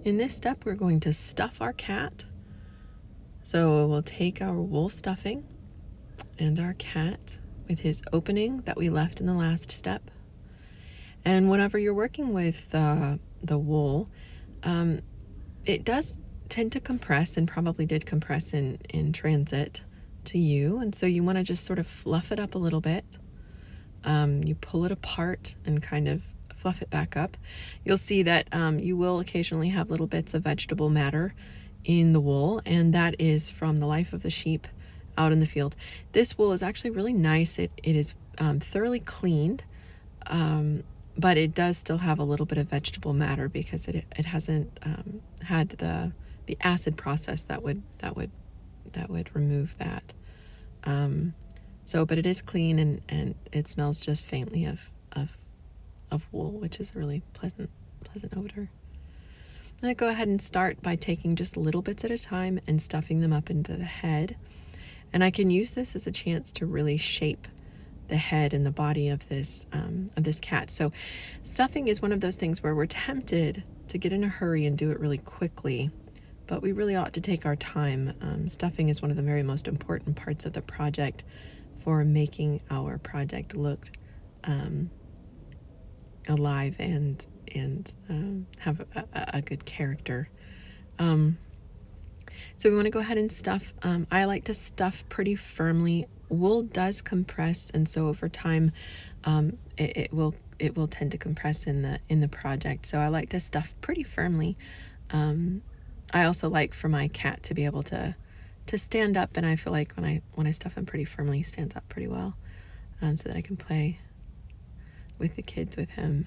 In this step, we're going to stuff our cat. So we'll take our wool stuffing and our cat with his opening that we left in the last step. And whenever you're working with the wool, it does tend to compress, and probably did compress in transit to you. And so you want to just sort of fluff it up a little bit. You pull it apart and kind of fluff it back up. You'll see that you will occasionally have little bits of vegetable matter in the wool, and that is from the life of the sheep out in the field. This wool is actually really nice. It is thoroughly cleaned, but it does still have a little bit of vegetable matter because it hasn't had the acid process that would remove that. But it is clean, and it smells just faintly of wool, which is a really pleasant odor. I'm going to go ahead and start by taking just little bits at a time and stuffing them up into the head. And I can use this as a chance to really shape the head and the body of this cat. So stuffing is one of those things where we're tempted to get in a hurry and do it really quickly, but we really ought to take our time. Stuffing is one of the very most important parts of the project for making our project look alive and have a good character. So we want to go ahead and stuff. I like to stuff pretty firmly. Wool does compress, and so over time, it will tend to compress in the project. So I like to stuff pretty firmly. I also like for my cat to be able to stand up, and I feel like when I stuff him pretty firmly, he stands up pretty well, so that I can play with the kids with him.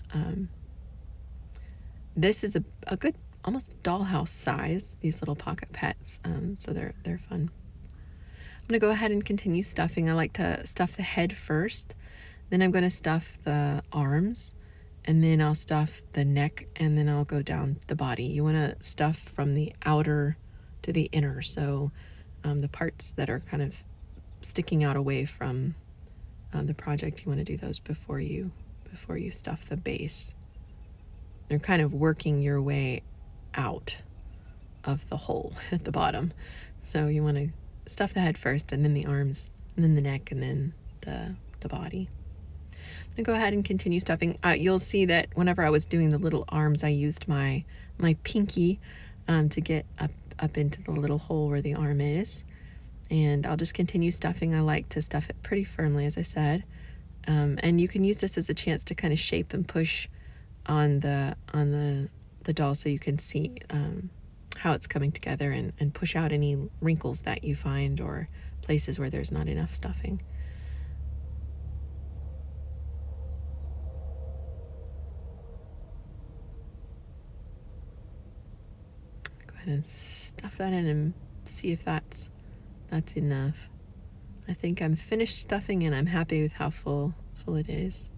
This is a good, almost dollhouse size, these little pocket pets, so they're fun. I'm going to go ahead and continue stuffing. I like to stuff the head first, then I'm going to stuff the arms, and then I'll stuff the neck, and then I'll go down the body. You want to stuff from the outer to the inner, so the parts that are kind of sticking out away from the project, you want to do those before you stuff the base. You're kind of working your way out of the hole at the bottom. So you want to stuff the head first, and then the arms, and then the neck, and then the body. I'm going to go ahead and continue stuffing. You'll see that whenever I was doing the little arms, I used my pinky to get up into the little hole where the arm is. And I'll just continue stuffing. I like to stuff it pretty firmly, as I said. And you can use this as a chance to kind of shape and push on the doll, so you can see how it's coming together, and push out any wrinkles that you find or places where there's not enough stuffing. Go ahead and stuff that in and see if that's enough. I think I'm finished stuffing, and I'm happy with how full it is.